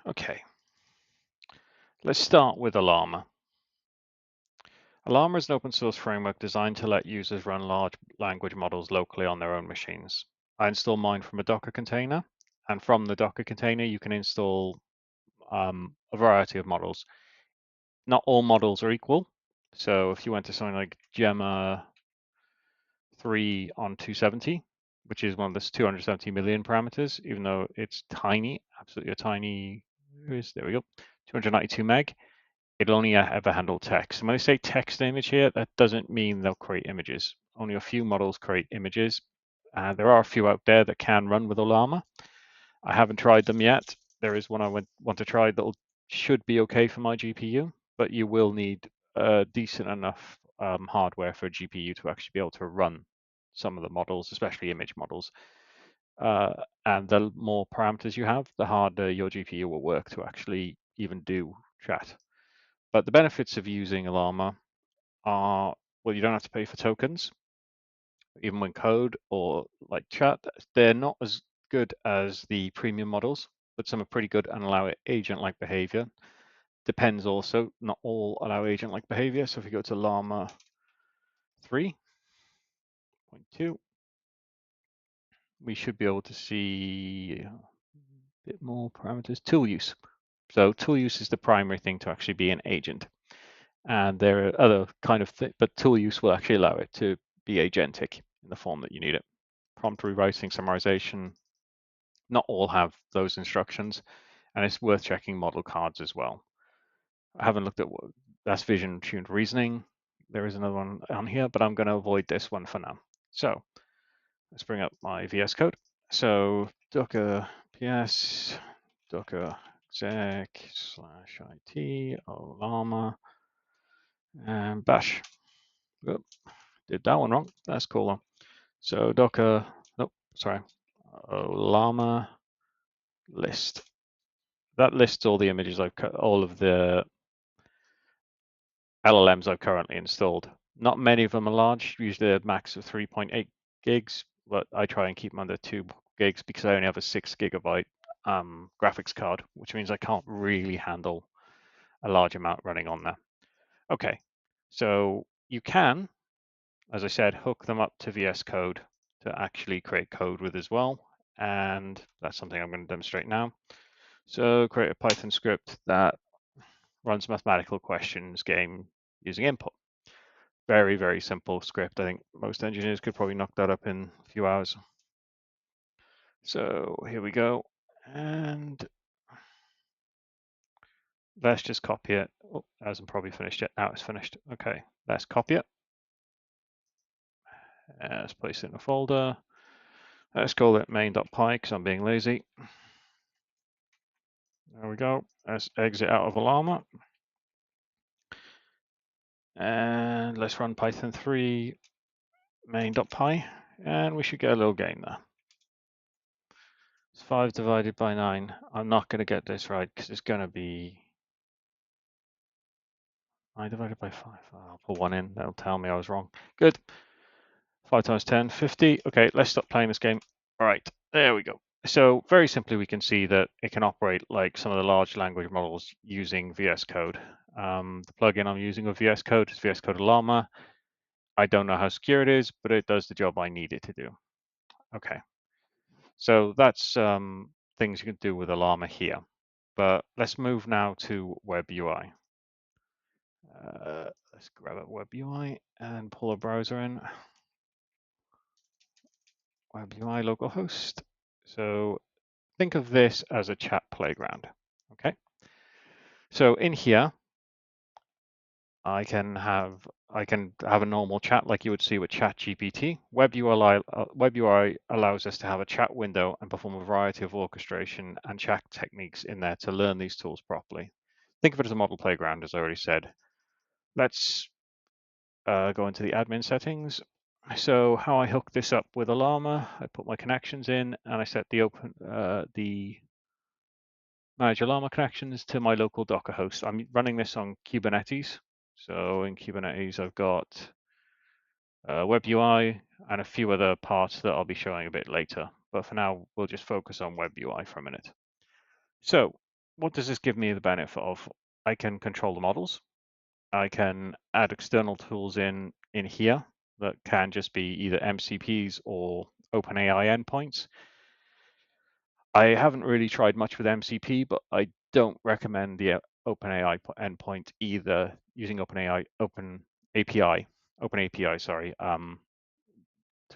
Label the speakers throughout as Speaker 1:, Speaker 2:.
Speaker 1: Okay, let's start with Ollama. Ollama is an open source framework designed to let users run large language models locally on their own machines. I install mine from a Docker container, and from the Docker container, you can install a variety of models. Not all models are equal. So if you went to something like Gemma 3 on 270, which is one of the 270 million parameters, even though it's tiny, absolutely a tiny, there we go, 292 meg, it'll only ever handle text. And when I say text image here, that doesn't mean they'll create images. Only a few models create images. There are a few out there that can run with Ollama. I haven't tried them yet. There is one I want to try that should be okay for my GPU, but you will need decent enough hardware for a GPU to actually be able to run some of the models, especially image models. And the more parameters you have, the harder your GPU will work to actually even do chat. But the benefits of using Ollama are, well, you don't have to pay for tokens, even when code or like chat. They're not as good as the premium models, but some are pretty good and allow agent-like behavior. Depends also, not all allow agent-like behavior. So if you go to Llama 3.2, we should be able to see a bit more parameters. Tool use. So tool use is the primary thing to actually be an agent. And there are other kind of things, but tool use will actually allow it to be agentic in the form that you need it. Prompt rewriting, summarization, not all have those instructions, and it's worth checking model cards as well. I haven't looked at that's vision tuned reasoning. There is another one on here, but I'm going to avoid this one for now. So let's bring up my VS Code. So docker ps docker exec /it Ollama and bash. Oop, did that one wrong. That's cool though. So docker, nope, sorry, Ollama list. That lists all the images all of the LLMs I've currently installed. Not many of them are large, usually a max of 3.8 gigs, but I try and keep them under 2 gigs because I only have a 6 gigabyte graphics card, which means I can't really handle a large amount running on there. Okay, so you can, as I said, hook them up to VS Code to actually create code with as well. And that's something I'm going to demonstrate now. So create a Python script that runs mathematical questions game using input. Very, very simple script. I think most engineers could probably knock that up in a few hours. So here we go. And let's just copy it. Oh, it hasn't probably finished yet. Now it's finished. Okay, let's copy it. Let's place it in a folder. Let's call it main.py because I'm being lazy. There we go. Let's exit out of Ollama. And let's run Python 3 main.py. And we should get a little gain there. It's 5 divided by 9. I'm not going to get this right because it's going to be 9 divided by 5. I'll put 1 in. That'll tell me I was wrong. Good. 5 times 10, 50. Okay, let's stop playing this game. All right, there we go. So very simply, we can see that it can operate like some of the large language models using VS Code. The plugin I'm using with VS Code is VS Code Ollama. I don't know how secure it is, but it does the job I need it to do. Okay, so that's things you can do with Ollama here. But let's move now to WebUI. Let's grab a WebUI and pull a browser in. WebUI localhost. So think of this as a chat playground. Okay. So in here, I can have a normal chat like you would see with ChatGPT. WebUI allows us to have a chat window and perform a variety of orchestration and chat techniques in there to learn these tools properly. Think of it as a model playground, as I already said. Let's go into the admin settings. So how I hook this up with Ollama, I put my connections in and I set the manage Ollama connections to my local Docker host. I'm running this on Kubernetes. So in Kubernetes, I've got WebUI and a few other parts that I'll be showing a bit later. But for now, we'll just focus on WebUI for a minute. So what does this give me the benefit of? I can control the models. I can add external tools in here that can just be either MCPs or OpenAI endpoints. I haven't really tried much with MCP, but I don't recommend the OpenAI endpoint either using OpenAI, Open API, sorry,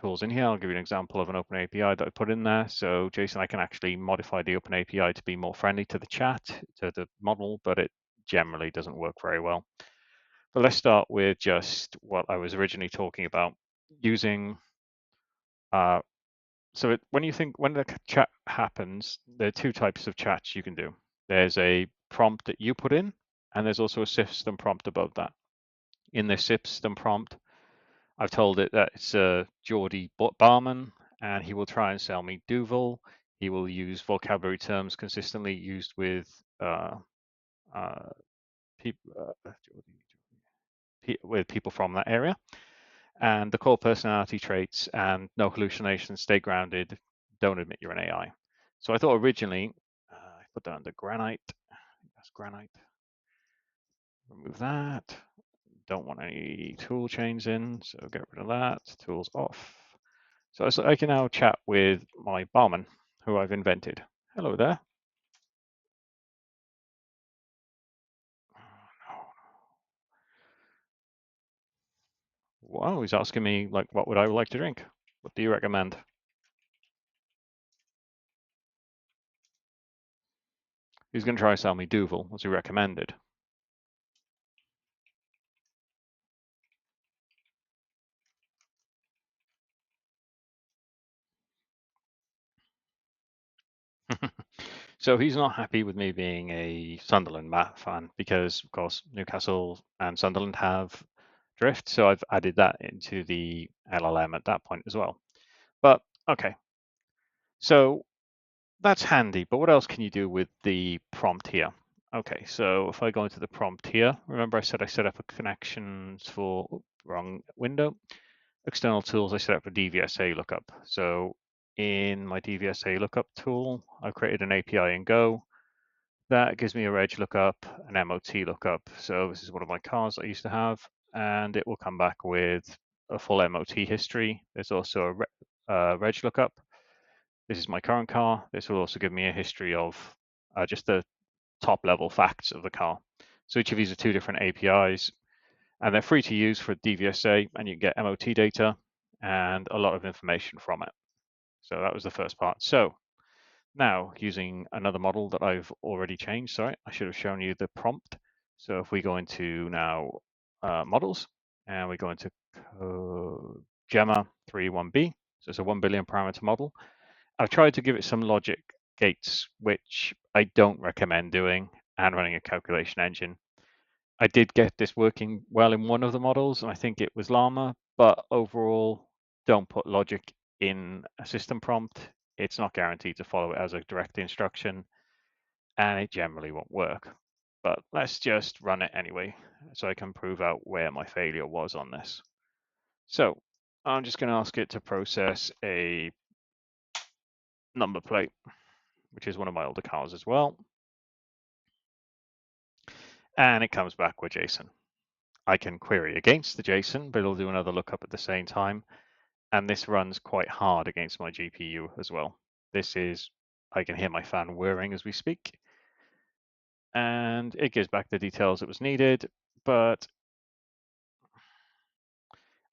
Speaker 1: tools in here. I'll give you an example of an Open API that I put in there. So Jason, I can actually modify the Open API to be more friendly to the chat, to the model, but it generally doesn't work very well. But let's start with just what I was originally talking about using. When the chat happens, there are two types of chats you can do. There's a prompt that you put in, and there's also a system prompt above that. In the system prompt, I've told it that it's a Geordie barman, and he will try and sell me Duvel. He will use vocabulary terms consistently used with people with people from that area, and the core personality traits and no hallucinations, stay grounded, don't admit you're an AI. So I thought originally, I put that under granite. That's granite. Remove that. Don't want any tool chains in, so get rid of that. Tools off. So I can now chat with my barman, who I've invented. Hello there. Wow, he's asking me, like, what would I like to drink? What do you recommend? He's going to try to sell me Duvel, as he recommended. So he's not happy with me being a Sunderland fan because, of course, Newcastle and Sunderland have drift. So I've added that into the LLM at that point as well. But okay, so that's handy. But what else can you do with the prompt here? Okay, so if I go into the prompt here, remember I said I set up a connections for, wrong window, external tools, I set up a DVSA lookup. So in my DVSA lookup tool, I've created an API in Go. That gives me a reg lookup, an MOT lookup. So this is one of my cars I used to have, and it will come back with a full MOT history. There's also a reg lookup. This is my current car. This will also give me a history of just the top level facts of the car. So each of these are two different APIs, and they're free to use for DVSA, and you get MOT data and a lot of information from it. So that was the first part. So now, using another model that I've already changed, sorry, I should have shown you the prompt. So if we go into now models, and we go into Gemma 31B, so it's a 1 billion parameter model. I've tried to give it some logic gates, which I don't recommend doing, and running a calculation engine. I did get this working well in one of the models, and I think it was Llama, but overall, don't put logic in a system prompt. It's not guaranteed to follow it as a direct instruction, and it generally won't work. But let's just run it anyway, so I can prove out where my failure was on this. So I'm just going to ask it to process a number plate, which is one of my older cars as well. And it comes back with JSON. I can query against the JSON, but it'll do another lookup at the same time. And this runs quite hard against my GPU as well. I can hear my fan whirring as we speak. And it gives back the details that was needed, but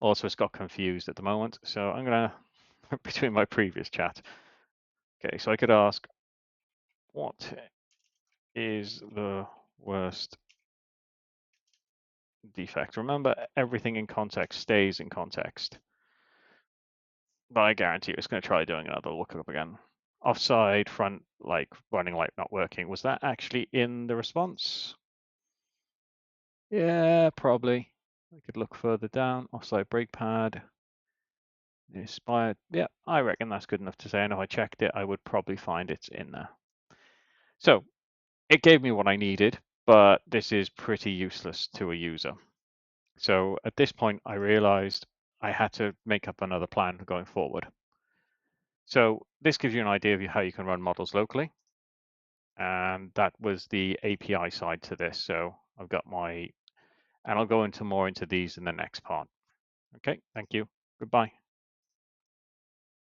Speaker 1: also it's got confused at the moment. So I'm going to, between my previous chat. Okay, so I could ask, what is the worst defect? Remember, everything in context stays in context. But I guarantee you it's going to try doing another lookup again. Offside, front, like running light not working. Was that actually in the response? Yeah, probably. I could look further down. Offside brake pad. Inspired. Yeah, I reckon that's good enough to say. And if I checked it, I would probably find it's in there. So it gave me what I needed, but this is pretty useless to a user. So at this point, I realized I had to make up another plan going forward. So this gives you an idea of how you can run models locally. And that was the API side to this. So I've got and I'll go into more into these in the next part. Okay, thank you. Goodbye.